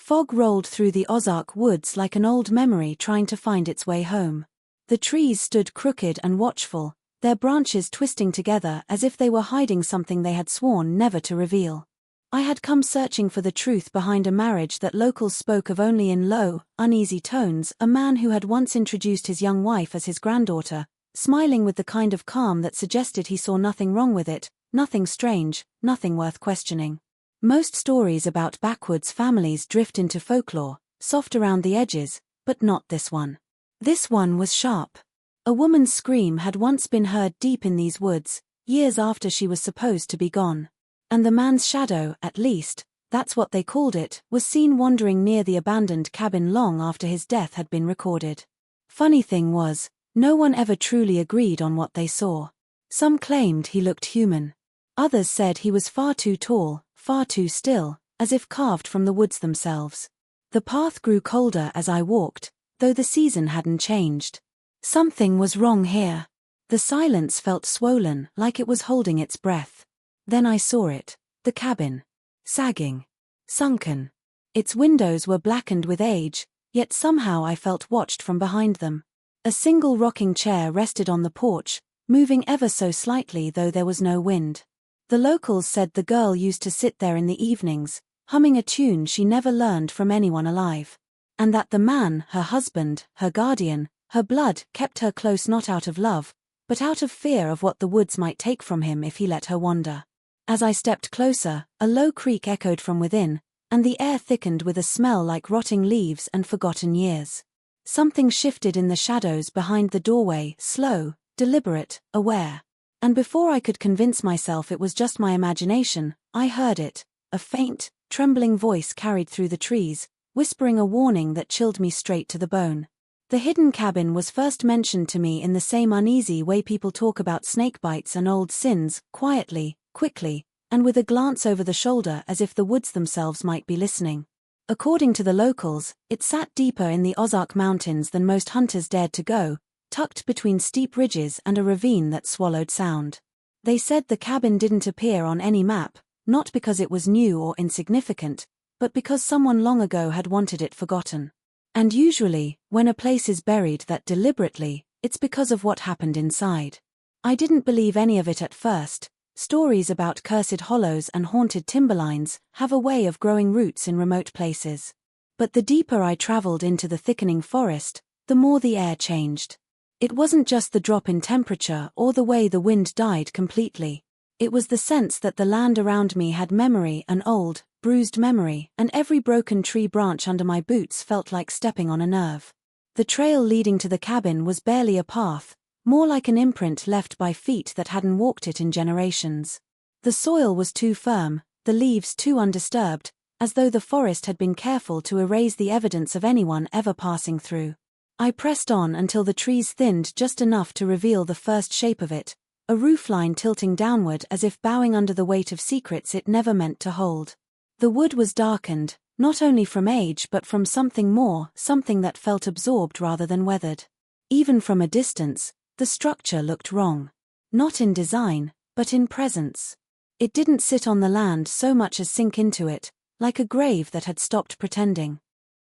Fog rolled through the Ozark woods like an old memory trying to find its way home. The trees stood crooked and watchful, their branches twisting together as if they were hiding something they had sworn never to reveal. I had come searching for the truth behind a marriage that locals spoke of only in low, uneasy tones, a man who had once introduced his young wife as his granddaughter, smiling with the kind of calm that suggested he saw nothing wrong with it, nothing strange, nothing worth questioning. Most stories about backwoods families drift into folklore, soft around the edges, but not this one. This one was sharp. A woman's scream had once been heard deep in these woods, years after she was supposed to be gone. And the man's shadow, at least, that's what they called it, was seen wandering near the abandoned cabin long after his death had been recorded. Funny thing was, no one ever truly agreed on what they saw. Some claimed he looked human. Others said he was far too tall, far too still, as if carved from the woods themselves. The path grew colder as I walked, though the season hadn't changed. Something was wrong here. The silence felt swollen, like it was holding its breath. Then I saw it, the cabin. Sagging. Sunken. Its windows were blackened with age, yet somehow I felt watched from behind them. A single rocking chair rested on the porch, moving ever so slightly though there was no wind. The locals said the girl used to sit there in the evenings, humming a tune she never learned from anyone alive. And that the man, her husband, her guardian, her blood, kept her close not out of love, but out of fear of what the woods might take from him if he let her wander. As I stepped closer, a low creak echoed from within, and the air thickened with a smell like rotting leaves and forgotten years. Something shifted in the shadows behind the doorway, slow, deliberate, aware. And before I could convince myself it was just my imagination, I heard it, a faint, trembling voice carried through the trees, whispering a warning that chilled me straight to the bone. The hidden cabin was first mentioned to me in the same uneasy way people talk about snake bites and old sins, quietly, quickly, and with a glance over the shoulder as if the woods themselves might be listening. According to the locals, it sat deeper in the Ozark Mountains than most hunters dared to go, tucked between steep ridges and a ravine that swallowed sound. They said the cabin didn't appear on any map, not because it was new or insignificant, but because someone long ago had wanted it forgotten. And usually, when a place is buried that deliberately, it's because of what happened inside. I didn't believe any of it at first. Stories about cursed hollows and haunted timberlines have a way of growing roots in remote places. But the deeper I traveled into the thickening forest, the more the air changed. It wasn't just the drop in temperature or the way the wind died completely. It was the sense that the land around me had memory, an old, bruised memory, and every broken tree branch under my boots felt like stepping on a nerve. The trail leading to the cabin was barely a path, more like an imprint left by feet that hadn't walked it in generations. The soil was too firm, the leaves too undisturbed, as though the forest had been careful to erase the evidence of anyone ever passing through. I pressed on until the trees thinned just enough to reveal the first shape of it, a roofline tilting downward as if bowing under the weight of secrets it never meant to hold. The wood was darkened, not only from age but from something more, something that felt absorbed rather than weathered. Even from a distance, the structure looked wrong. Not in design, but in presence. It didn't sit on the land so much as sink into it, like a grave that had stopped pretending.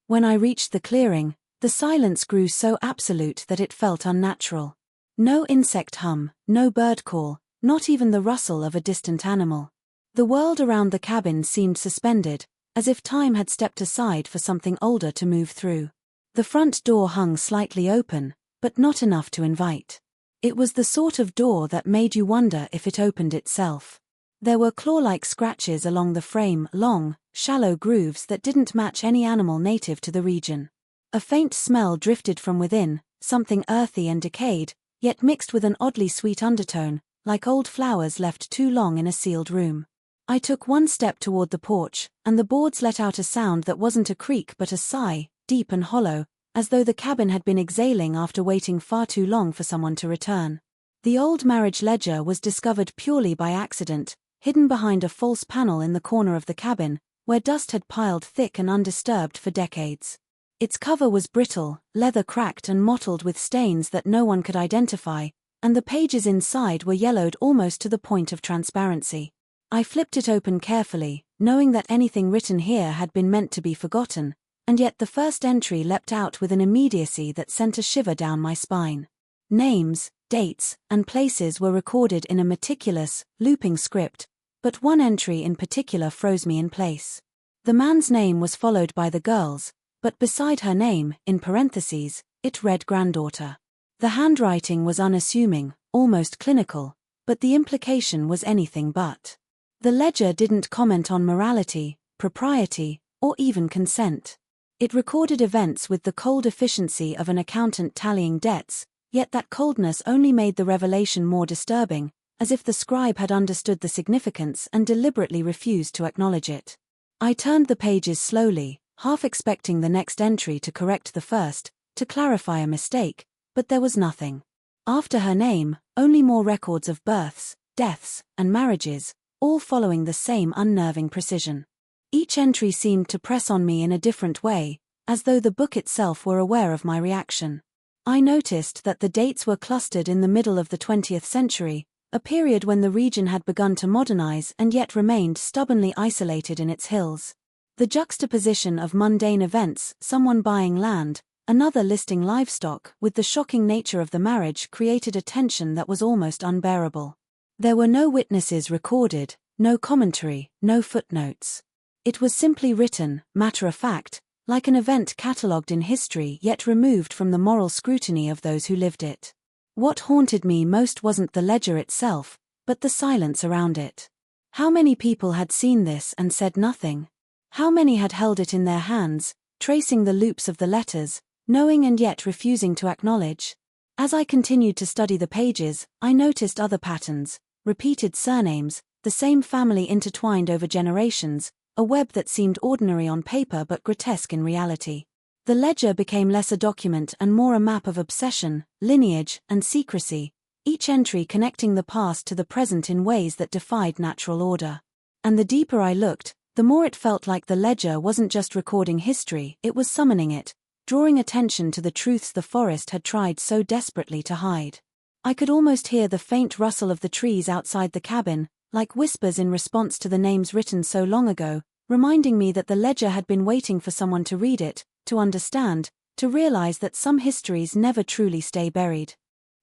When I reached the clearing, the silence grew so absolute that it felt unnatural. No insect hum, no bird call, not even the rustle of a distant animal. The world around the cabin seemed suspended, as if time had stepped aside for something older to move through. The front door hung slightly open, but not enough to invite. It was the sort of door that made you wonder if it opened itself. There were claw-like scratches along the frame, long, shallow grooves that didn't match any animal native to the region. A faint smell drifted from within, something earthy and decayed, yet mixed with an oddly sweet undertone, like old flowers left too long in a sealed room. I took one step toward the porch, and the boards let out a sound that wasn't a creak but a sigh, deep and hollow, as though the cabin had been exhaling after waiting far too long for someone to return. The old marriage ledger was discovered purely by accident, hidden behind a false panel in the corner of the cabin, where dust had piled thick and undisturbed for decades. Its cover was brittle, leather cracked and mottled with stains that no one could identify, and the pages inside were yellowed almost to the point of transparency. I flipped it open carefully, knowing that anything written here had been meant to be forgotten, and yet the first entry leapt out with an immediacy that sent a shiver down my spine. Names, dates, and places were recorded in a meticulous, looping script, but one entry in particular froze me in place. The man's name was followed by the girl's, but beside her name, in parentheses, it read Granddaughter. The handwriting was unassuming, almost clinical, but the implication was anything but. The ledger didn't comment on morality, propriety, or even consent. It recorded events with the cold efficiency of an accountant tallying debts, yet that coldness only made the revelation more disturbing, as if the scribe had understood the significance and deliberately refused to acknowledge it. I turned the pages slowly, half expecting the next entry to correct the first, to clarify a mistake, but there was nothing. After her name, only more records of births, deaths, and marriages, all following the same unnerving precision. Each entry seemed to press on me in a different way, as though the book itself were aware of my reaction. I noticed that the dates were clustered in the middle of the 20th century, a period when the region had begun to modernize and yet remained stubbornly isolated in its hills. The juxtaposition of mundane events, someone buying land, another listing livestock, with the shocking nature of the marriage created a tension that was almost unbearable. There were no witnesses recorded, no commentary, no footnotes. It was simply written, matter of fact, like an event catalogued in history yet removed from the moral scrutiny of those who lived it. What haunted me most wasn't the ledger itself, but the silence around it. How many people had seen this and said nothing? How many had held it in their hands, tracing the loops of the letters, knowing and yet refusing to acknowledge? As I continued to study the pages, I noticed other patterns, repeated surnames, the same family intertwined over generations, a web that seemed ordinary on paper but grotesque in reality. The ledger became less a document and more a map of obsession, lineage, and secrecy, each entry connecting the past to the present in ways that defied natural order. And the deeper I looked, the more it felt like the ledger wasn't just recording history, it was summoning it, drawing attention to the truths the forest had tried so desperately to hide. I could almost hear the faint rustle of the trees outside the cabin, like whispers in response to the names written so long ago, reminding me that the ledger had been waiting for someone to read it, to understand, to realize that some histories never truly stay buried.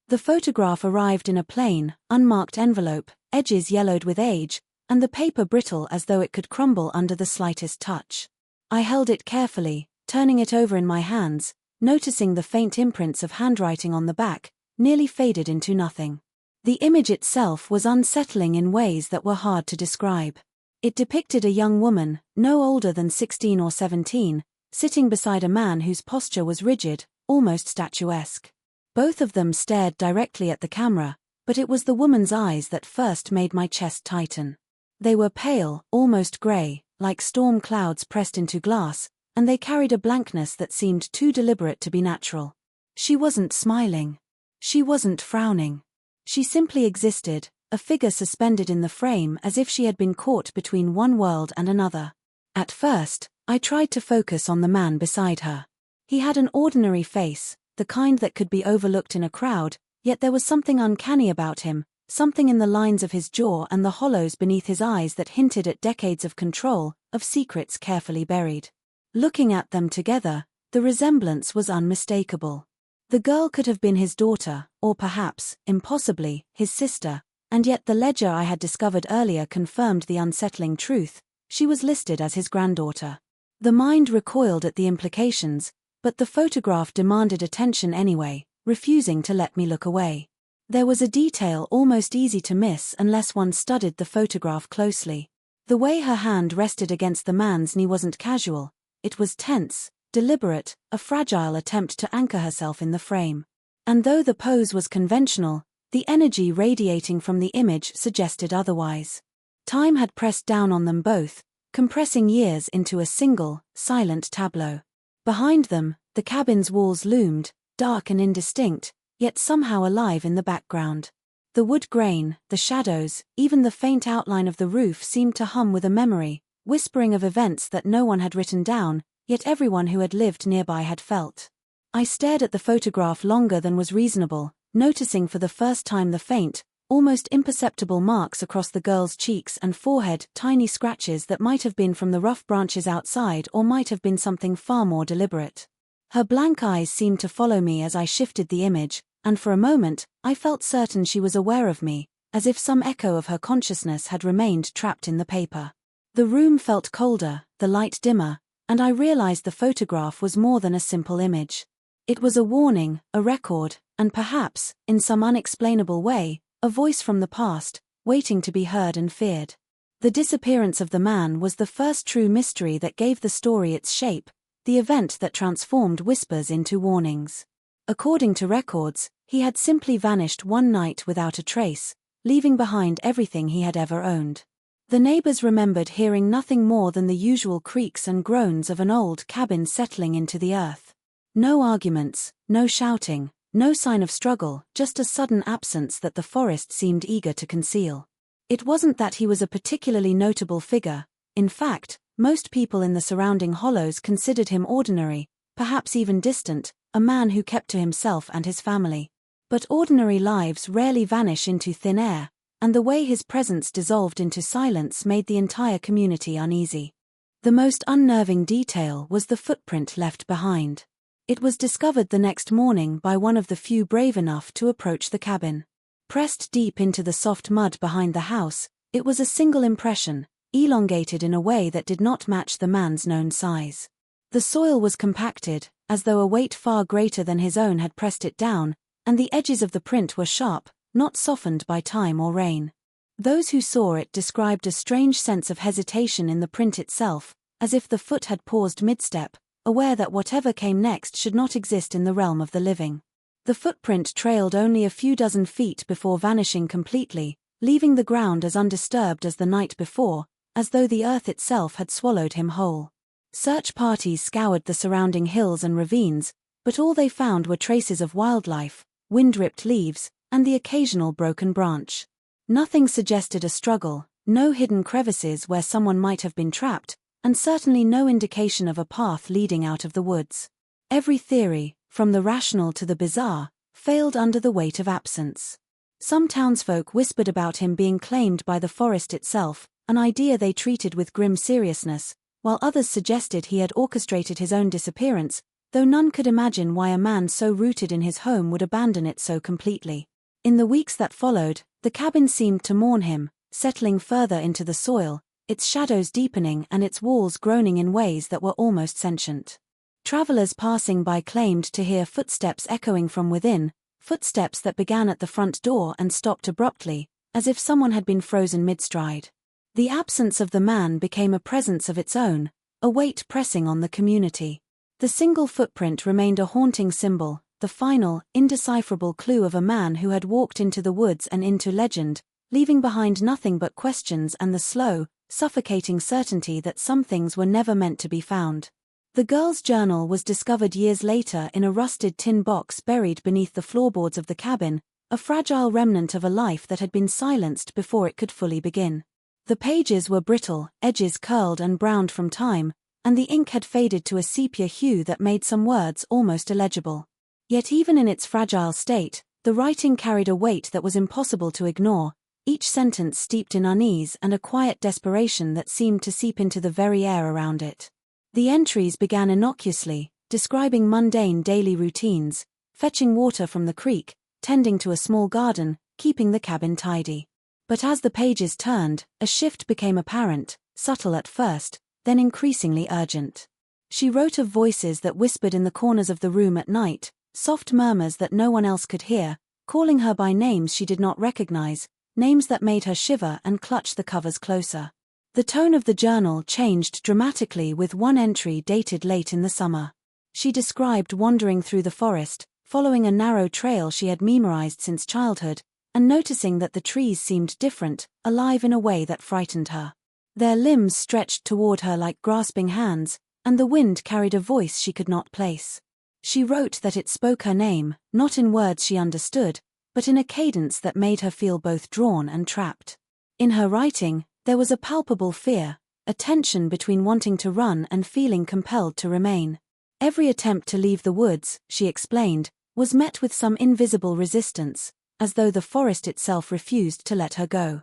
The photograph arrived in a plain, unmarked envelope, edges yellowed with age, and the paper brittle as though it could crumble under the slightest touch. I held it carefully, turning it over in my hands, noticing the faint imprints of handwriting on the back, nearly faded into nothing. The image itself was unsettling in ways that were hard to describe. It depicted a young woman, no older than 16 or 17, sitting beside a man whose posture was rigid, almost statuesque. Both of them stared directly at the camera, but it was the woman's eyes that first made my chest tighten. They were pale, almost gray, like storm clouds pressed into glass, and they carried a blankness that seemed too deliberate to be natural. She wasn't smiling. She wasn't frowning. She simply existed, a figure suspended in the frame as if she had been caught between one world and another. At first, I tried to focus on the man beside her. He had an ordinary face, the kind that could be overlooked in a crowd, yet there was something uncanny about him, something in the lines of his jaw and the hollows beneath his eyes that hinted at decades of control, of secrets carefully buried. Looking at them together, the resemblance was unmistakable. The girl could have been his daughter, or perhaps, impossibly, his sister, and yet the ledger I had discovered earlier confirmed the unsettling truth: she was listed as his granddaughter. The mind recoiled at the implications, but the photograph demanded attention anyway, refusing to let me look away. There was a detail almost easy to miss unless one studied the photograph closely. The way her hand rested against the man's knee wasn't casual, it was tense, deliberate, a fragile attempt to anchor herself in the frame. And though the pose was conventional, the energy radiating from the image suggested otherwise. Time had pressed down on them both, compressing years into a single, silent tableau. Behind them, the cabin's walls loomed, dark and indistinct, yet somehow alive in the background. The wood grain, the shadows, even the faint outline of the roof seemed to hum with a memory, whispering of events that no one had written down, yet everyone who had lived nearby had felt. I stared at the photograph longer than was reasonable, noticing for the first time the faint, almost imperceptible marks across the girl's cheeks and forehead, tiny scratches that might have been from the rough branches outside or might have been something far more deliberate. Her blank eyes seemed to follow me as I shifted the image, and for a moment, I felt certain she was aware of me, as if some echo of her consciousness had remained trapped in the paper. The room felt colder, the light dimmer, and I realized the photograph was more than a simple image. It was a warning, a record, and perhaps, in some unexplainable way, a voice from the past, waiting to be heard and feared. The disappearance of the man was the first true mystery that gave the story its shape, the event that transformed whispers into warnings. According to records, he had simply vanished one night without a trace, leaving behind everything he had ever owned. The neighbors remembered hearing nothing more than the usual creaks and groans of an old cabin settling into the earth. No arguments, no shouting, no sign of struggle, just a sudden absence that the forest seemed eager to conceal. It wasn't that he was a particularly notable figure. In fact, most people in the surrounding hollows considered him ordinary, perhaps even distant, a man who kept to himself and his family. But ordinary lives rarely vanish into thin air, and the way his presence dissolved into silence made the entire community uneasy. The most unnerving detail was the footprint left behind. It was discovered the next morning by one of the few brave enough to approach the cabin. Pressed deep into the soft mud behind the house, it was a single impression, elongated in a way that did not match the man's known size. The soil was compacted, as though a weight far greater than his own had pressed it down, and the edges of the print were sharp, not softened by time or rain. Those who saw it described a strange sense of hesitation in the print itself, as if the foot had paused mid-step, aware that whatever came next should not exist in the realm of the living. The footprint trailed only a few dozen feet before vanishing completely, leaving the ground as undisturbed as the night before, as though the earth itself had swallowed him whole. Search parties scoured the surrounding hills and ravines, but all they found were traces of wildlife, wind-ripped leaves, and the occasional broken branch. Nothing suggested a struggle, no hidden crevices where someone might have been trapped, and certainly no indication of a path leading out of the woods. Every theory, from the rational to the bizarre, failed under the weight of absence. Some townsfolk whispered about him being claimed by the forest itself, an idea they treated with grim seriousness, while others suggested he had orchestrated his own disappearance, though none could imagine why a man so rooted in his home would abandon it so completely. In the weeks that followed, the cabin seemed to mourn him, settling further into the soil, its shadows deepening and its walls groaning in ways that were almost sentient. Travelers passing by claimed to hear footsteps echoing from within, footsteps that began at the front door and stopped abruptly, as if someone had been frozen mid-stride. The absence of the man became a presence of its own, a weight pressing on the community. The single footprint remained a haunting symbol, the final, indecipherable clue of a man who had walked into the woods and into legend, leaving behind nothing but questions and the slow, suffocating certainty that some things were never meant to be found. The girl's journal was discovered years later in a rusted tin box buried beneath the floorboards of the cabin, a fragile remnant of a life that had been silenced before it could fully begin. The pages were brittle, edges curled and browned from time, and the ink had faded to a sepia hue that made some words almost illegible. Yet even in its fragile state, the writing carried a weight that was impossible to ignore, each sentence steeped in unease and a quiet desperation that seemed to seep into the very air around it. The entries began innocuously, describing mundane daily routines, fetching water from the creek, tending to a small garden, keeping the cabin tidy. But as the pages turned, a shift became apparent, subtle at first, then increasingly urgent. She wrote of voices that whispered in the corners of the room at night, soft murmurs that no one else could hear, calling her by names she did not recognize, names that made her shiver and clutch the covers closer. The tone of the journal changed dramatically with one entry dated late in the summer. She described wandering through the forest, following a narrow trail she had memorized since childhood, and noticing that the trees seemed different, alive in a way that frightened her. Their limbs stretched toward her like grasping hands, and the wind carried a voice she could not place. She wrote that it spoke her name, not in words she understood, but in a cadence that made her feel both drawn and trapped. In her writing, there was a palpable fear, a tension between wanting to run and feeling compelled to remain. Every attempt to leave the woods, she explained, was met with some invisible resistance, as though the forest itself refused to let her go.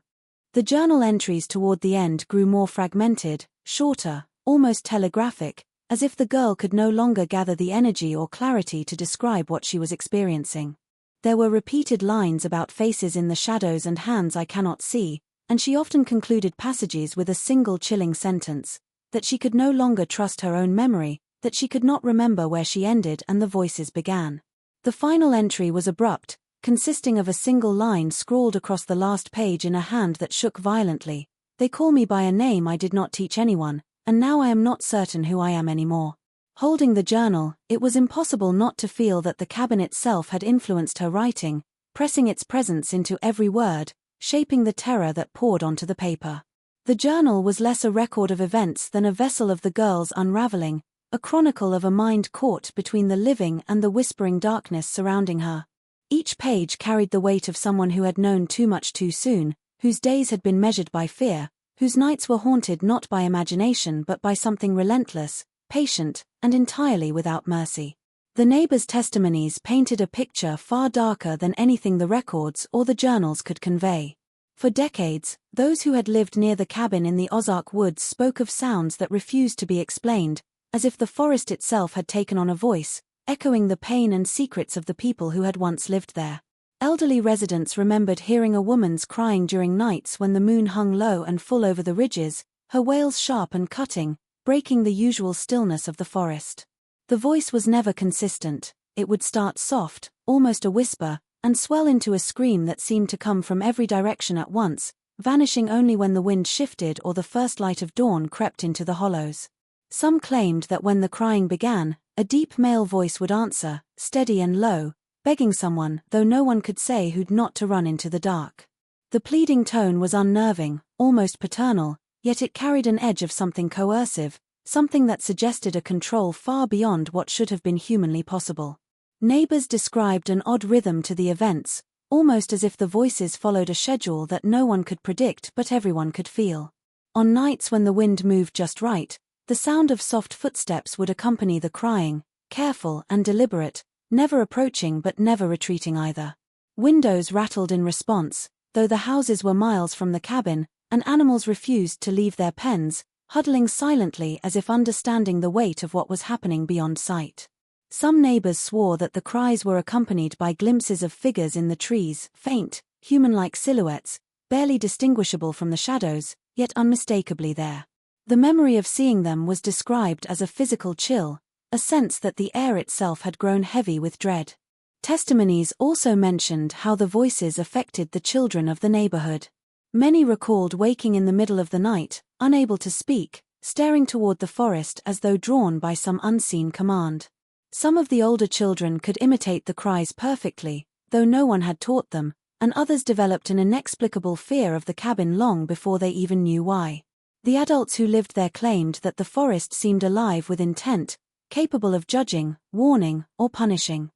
The journal entries toward the end grew more fragmented, shorter, almost telegraphic, as if the girl could no longer gather the energy or clarity to describe what she was experiencing. There were repeated lines about faces in the shadows and hands I cannot see, and she often concluded passages with a single chilling sentence, that she could no longer trust her own memory, that she could not remember where she ended and the voices began. The final entry was abrupt, consisting of a single line scrawled across the last page in a hand that shook violently. They call me by a name I did not teach anyone, and now I am not certain who I am anymore. Holding the journal, it was impossible not to feel that the cabin itself had influenced her writing, pressing its presence into every word, shaping the terror that poured onto the paper. The journal was less a record of events than a vessel of the girl's unraveling, a chronicle of a mind caught between the living and the whispering darkness surrounding her. Each page carried the weight of someone who had known too much too soon, whose days had been measured by fear, whose nights were haunted not by imagination but by something relentless, patient, and entirely without mercy. The neighbors' testimonies painted a picture far darker than anything the records or the journals could convey. For decades, those who had lived near the cabin in the Ozark woods spoke of sounds that refused to be explained, as if the forest itself had taken on a voice, echoing the pain and secrets of the people who had once lived there. Elderly residents remembered hearing a woman's crying during nights when the moon hung low and full over the ridges, her wails sharp and cutting, breaking the usual stillness of the forest. The voice was never consistent. It would start soft, almost a whisper, and swell into a scream that seemed to come from every direction at once, vanishing only when the wind shifted or the first light of dawn crept into the hollows. Some claimed that when the crying began, a deep male voice would answer, steady and low, begging someone, though no one could say who'd not to run into the dark. The pleading tone was unnerving, almost paternal, yet it carried an edge of something coercive, something that suggested a control far beyond what should have been humanly possible. Neighbors described an odd rhythm to the events, almost as if the voices followed a schedule that no one could predict but everyone could feel. On nights when the wind moved just right, the sound of soft footsteps would accompany the crying, careful and deliberate, never approaching but never retreating either. Windows rattled in response, though the houses were miles from the cabin, and animals refused to leave their pens, huddling silently as if understanding the weight of what was happening beyond sight. Some neighbors swore that the cries were accompanied by glimpses of figures in the trees, faint, human-like silhouettes, barely distinguishable from the shadows, yet unmistakably there. The memory of seeing them was described as a physical chill, a sense that the air itself had grown heavy with dread. Testimonies also mentioned how the voices affected the children of the neighborhood. Many recalled waking in the middle of the night, unable to speak, staring toward the forest as though drawn by some unseen command. Some of the older children could imitate the cries perfectly, though no one had taught them, and others developed an inexplicable fear of the cabin long before they even knew why. The adults who lived there claimed that the forest seemed alive with intent, capable of judging, warning, or punishing.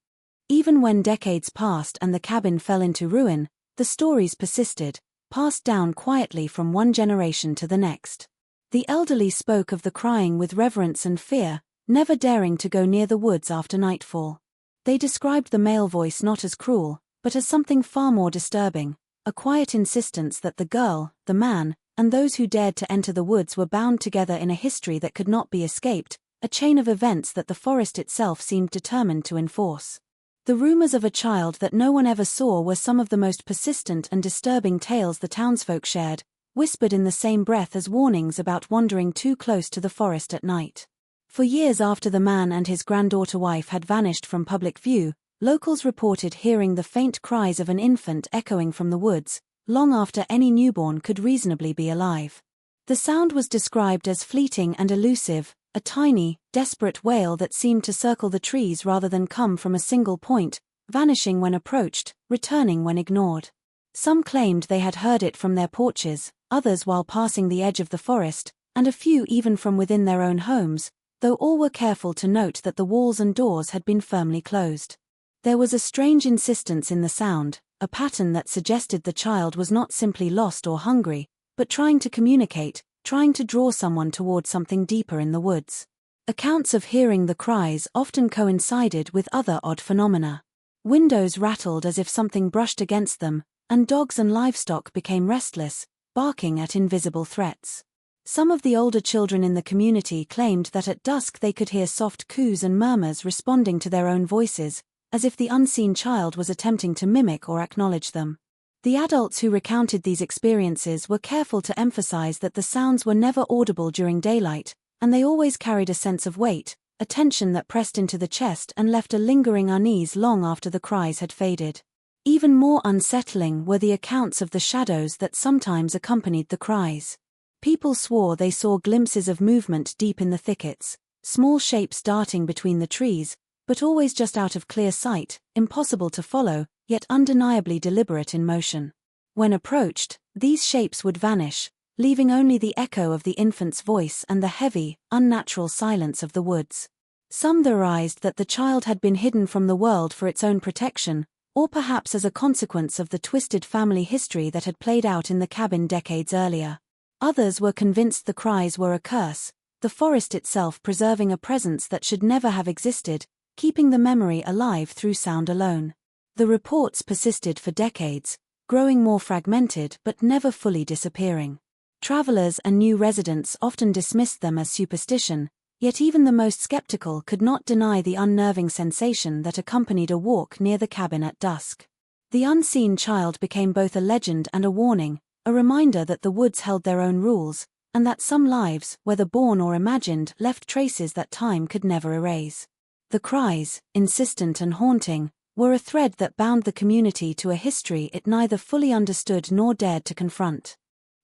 Even when decades passed and the cabin fell into ruin, the stories persisted, passed down quietly from one generation to the next. The elderly spoke of the crying with reverence and fear, never daring to go near the woods after nightfall. They described the male voice not as cruel, but as something far more disturbing, a quiet insistence that the girl, the man, and those who dared to enter the woods were bound together in a history that could not be escaped, a chain of events that the forest itself seemed determined to enforce. The rumors of a child that no one ever saw were some of the most persistent and disturbing tales the townsfolk shared, whispered in the same breath as warnings about wandering too close to the forest at night. For years after the man and his granddaughter wife had vanished from public view, locals reported hearing the faint cries of an infant echoing from the woods, long after any newborn could reasonably be alive. The sound was described as fleeting and elusive, a tiny, desperate wail that seemed to circle the trees rather than come from a single point, vanishing when approached, returning when ignored. Some claimed they had heard it from their porches, others while passing the edge of the forest, and a few even from within their own homes, though all were careful to note that the walls and doors had been firmly closed. There was a strange insistence in the sound, a pattern that suggested the child was not simply lost or hungry, but trying to communicate, trying to draw someone toward something deeper in the woods. Accounts of hearing the cries often coincided with other odd phenomena. Windows rattled as if something brushed against them, and dogs and livestock became restless, barking at invisible threats. Some of the older children in the community claimed that at dusk they could hear soft coos and murmurs responding to their own voices, as if the unseen child was attempting to mimic or acknowledge them. The adults who recounted these experiences were careful to emphasize that the sounds were never audible during daylight, and they always carried a sense of weight, a tension that pressed into the chest and left a lingering unease long after the cries had faded. Even more unsettling were the accounts of the shadows that sometimes accompanied the cries. People swore they saw glimpses of movement deep in the thickets, small shapes darting between the trees, but always just out of clear sight, impossible to follow, yet undeniably deliberate in motion. When approached, these shapes would vanish, leaving only the echo of the infant's voice and the heavy, unnatural silence of the woods. Some theorized that the child had been hidden from the world for its own protection, or perhaps as a consequence of the twisted family history that had played out in the cabin decades earlier. Others were convinced the cries were a curse, the forest itself preserving a presence that should never have existed, keeping the memory alive through sound alone. The reports persisted for decades, growing more fragmented but never fully disappearing. Travelers and new residents often dismissed them as superstition, yet even the most skeptical could not deny the unnerving sensation that accompanied a walk near the cabin at dusk. The unseen child became both a legend and a warning, a reminder that the woods held their own rules, and that some lives, whether born or imagined, left traces that time could never erase. The cries, insistent and haunting, were a thread that bound the community to a history it neither fully understood nor dared to confront.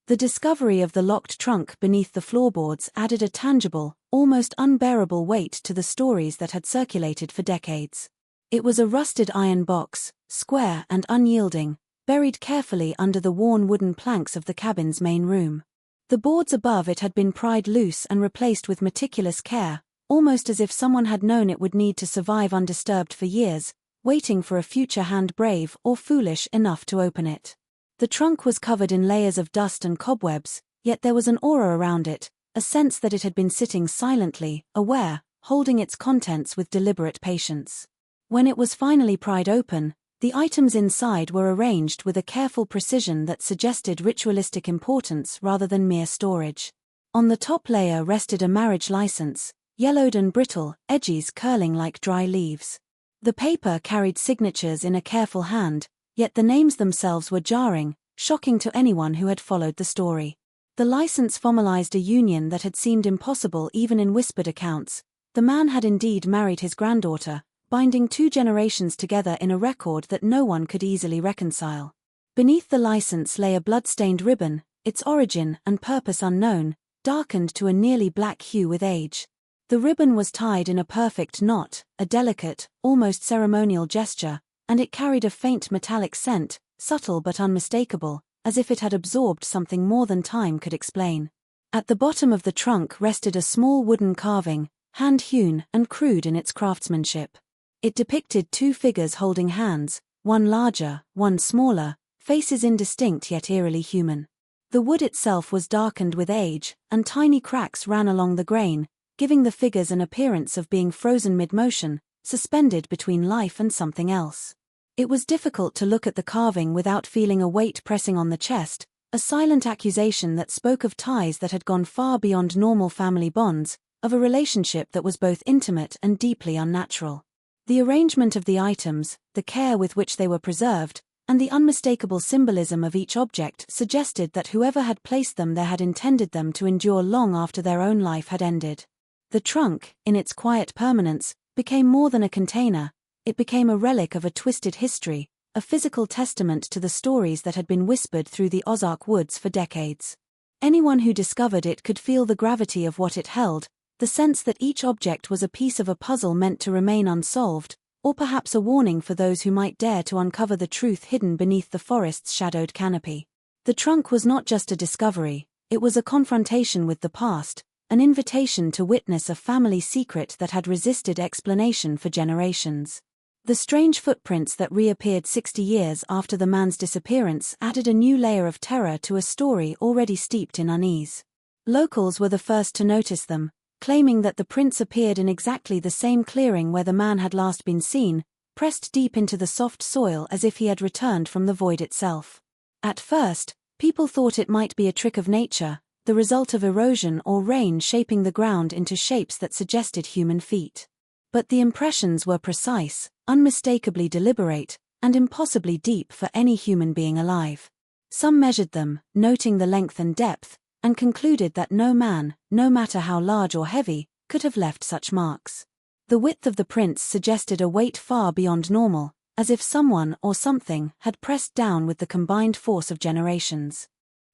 The discovery of the locked trunk beneath the floorboards added a tangible, almost unbearable weight to the stories that had circulated for decades. It was a rusted iron box, square and unyielding, buried carefully under the worn wooden planks of the cabin's main room. The boards above it had been pried loose and replaced with meticulous care, almost as if someone had known it would need to survive undisturbed for years, waiting for a future hand brave or foolish enough to open it. The trunk was covered in layers of dust and cobwebs, yet there was an aura around it, a sense that it had been sitting silently, aware, holding its contents with deliberate patience. When it was finally pried open, the items inside were arranged with a careful precision that suggested ritualistic importance rather than mere storage. On the top layer rested a marriage license, yellowed and brittle, edges curling like dry leaves. The paper carried signatures in a careful hand, yet the names themselves were jarring, shocking to anyone who had followed the story. The license formalized a union that had seemed impossible even in whispered accounts. The man had indeed married his granddaughter, binding 2 generations together in a record that no one could easily reconcile. Beneath the license lay a blood-stained ribbon, its origin and purpose unknown, darkened to a nearly black hue with age. The ribbon was tied in a perfect knot, a delicate, almost ceremonial gesture, and it carried a faint metallic scent, subtle but unmistakable, as if it had absorbed something more than time could explain. At the bottom of the trunk rested a small wooden carving, hand-hewn and crude in its craftsmanship. It depicted 2 figures holding hands, one larger, one smaller, faces indistinct yet eerily human. The wood itself was darkened with age, and tiny cracks ran along the grain, giving the figures an appearance of being frozen mid-motion, suspended between life and something else. It was difficult to look at the carving without feeling a weight pressing on the chest, a silent accusation that spoke of ties that had gone far beyond normal family bonds, of a relationship that was both intimate and deeply unnatural. The arrangement of the items, the care with which they were preserved, and the unmistakable symbolism of each object suggested that whoever had placed them there had intended them to endure long after their own life had ended. The trunk, in its quiet permanence, became more than a container. It became a relic of a twisted history, a physical testament to the stories that had been whispered through the Ozark woods for decades. Anyone who discovered it could feel the gravity of what it held, the sense that each object was a piece of a puzzle meant to remain unsolved, or perhaps a warning for those who might dare to uncover the truth hidden beneath the forest's shadowed canopy. The trunk was not just a discovery, it was a confrontation with the past, an invitation to witness a family secret that had resisted explanation for generations. The strange footprints that reappeared 60 years after the man's disappearance added a new layer of terror to a story already steeped in unease. Locals were the first to notice them, claiming that the prints appeared in exactly the same clearing where the man had last been seen, pressed deep into the soft soil as if he had returned from the void itself. At first, people thought it might be a trick of nature, the result of erosion or rain shaping the ground into shapes that suggested human feet. But the impressions were precise, unmistakably deliberate, and impossibly deep for any human being alive. Some measured them, noting the length and depth, and concluded that no man, no matter how large or heavy, could have left such marks. The width of the prints suggested a weight far beyond normal, as if someone or something had pressed down with the combined force of generations.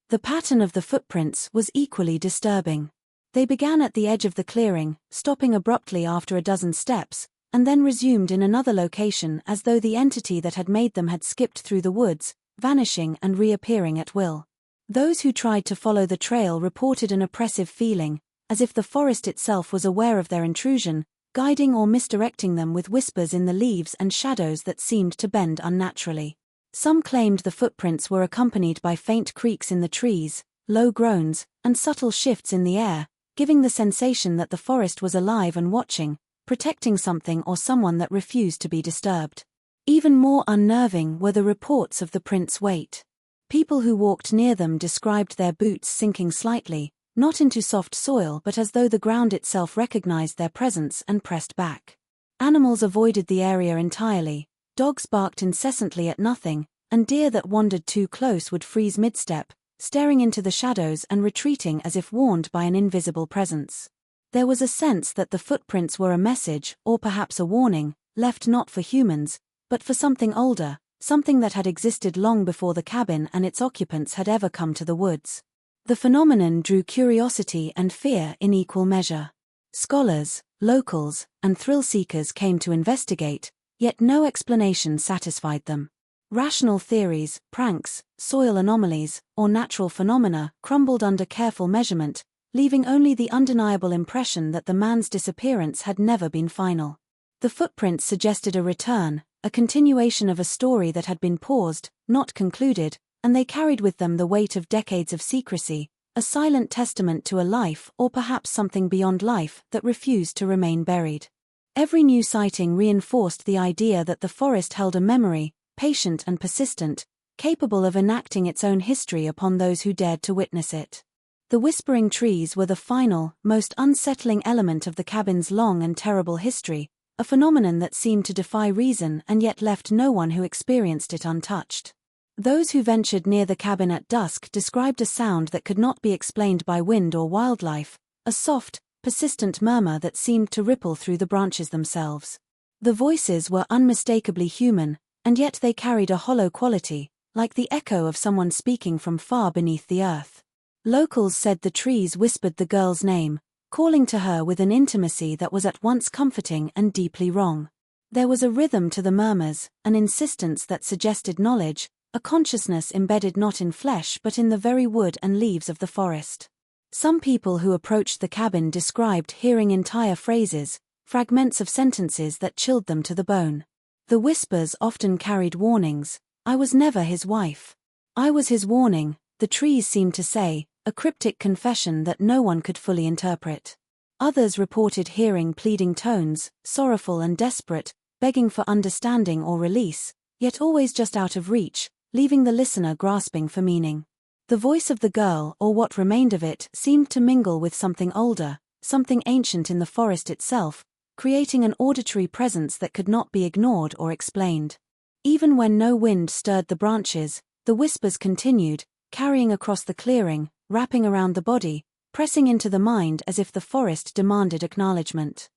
The pattern of the footprints was equally disturbing. They began at the edge of the clearing, stopping abruptly after a dozen steps, and then resumed in another location as though the entity that had made them had skipped through the woods, vanishing and reappearing at will. Those who tried to follow the trail reported an oppressive feeling, as if the forest itself was aware of their intrusion, guiding or misdirecting them with whispers in the leaves and shadows that seemed to bend unnaturally. Some claimed the footprints were accompanied by faint creaks in the trees, low groans, and subtle shifts in the air, giving the sensation that the forest was alive and watching, protecting something or someone that refused to be disturbed. Even more unnerving were the reports of the prints' weight. People who walked near them described their boots sinking slightly, not into soft soil but as though the ground itself recognized their presence and pressed back. Animals avoided the area entirely, dogs barked incessantly at nothing, and deer that wandered too close would freeze mid-step, staring into the shadows and retreating as if warned by an invisible presence. There was a sense that the footprints were a message, or perhaps a warning, left not for humans, but for something older, something that had existed long before the cabin and its occupants had ever come to the woods. The phenomenon drew curiosity and fear in equal measure. Scholars, locals, and thrill-seekers came to investigate, yet no explanation satisfied them. Rational theories, pranks, soil anomalies, or natural phenomena crumbled under careful measurement, leaving only the undeniable impression that the man's disappearance had never been final. The footprints suggested a return, a continuation of a story that had been paused, not concluded, and they carried with them the weight of decades of secrecy, a silent testament to a life or perhaps something beyond life that refused to remain buried. Every new sighting reinforced the idea that the forest held a memory, patient and persistent, capable of enacting its own history upon those who dared to witness it. The whispering trees were the final, most unsettling element of the cabin's long and terrible history, a phenomenon that seemed to defy reason and yet left no one who experienced it untouched. Those who ventured near the cabin at dusk described a sound that could not be explained by wind or wildlife, a soft, persistent murmur that seemed to ripple through the branches themselves. The voices were unmistakably human, and yet they carried a hollow quality, like the echo of someone speaking from far beneath the earth. Locals said the trees whispered the girl's name, calling to her with an intimacy that was at once comforting and deeply wrong. There was a rhythm to the murmurs, an insistence that suggested knowledge, a consciousness embedded not in flesh but in the very wood and leaves of the forest. Some people who approached the cabin described hearing entire phrases, fragments of sentences that chilled them to the bone. The whispers often carried warnings. "I was never his wife. I was his warning," the trees seemed to say, a cryptic confession that no one could fully interpret. Others reported hearing pleading tones, sorrowful and desperate, begging for understanding or release, yet always just out of reach, leaving the listener grasping for meaning. The voice of the girl, or what remained of it, seemed to mingle with something older, something ancient in the forest itself, creating an auditory presence that could not be ignored or explained. Even when no wind stirred the branches, the whispers continued, carrying across the clearing, wrapping around the body, pressing into the mind as if the forest demanded acknowledgement.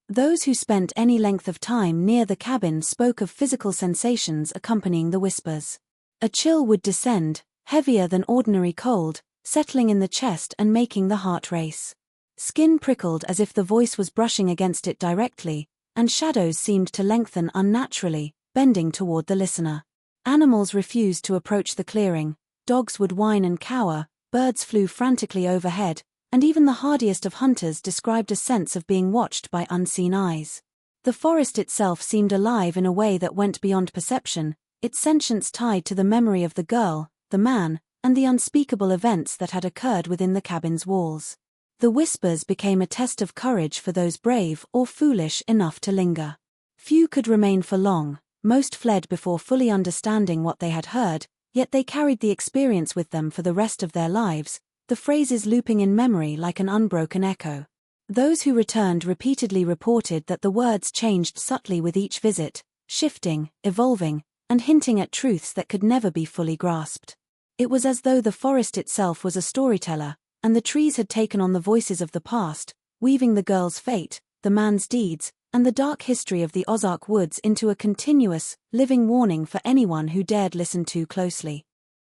Those who spent any length of time near the cabin spoke of physical sensations accompanying the whispers. A chill would descend, heavier than ordinary cold, settling in the chest and making the heart race. Skin prickled as if the voice was brushing against it directly, and shadows seemed to lengthen unnaturally, bending toward the listener. Animals refused to approach the clearing, dogs would whine and cower, birds flew frantically overhead, and even the hardiest of hunters described a sense of being watched by unseen eyes. The forest itself seemed alive in a way that went beyond perception, its sentience tied to the memory of the girl, the man, and the unspeakable events that had occurred within the cabin's walls. The whispers became a test of courage for those brave or foolish enough to linger. Few could remain for long, most fled before fully understanding what they had heard, yet they carried the experience with them for the rest of their lives, the phrases looping in memory like an unbroken echo. Those who returned repeatedly reported that the words changed subtly with each visit, shifting, evolving, and hinting at truths that could never be fully grasped. It was as though the forest itself was a storyteller, and the trees had taken on the voices of the past, weaving the girl's fate, the man's deeds, and the dark history of the Ozark woods into a continuous, living warning for anyone who dared listen too closely.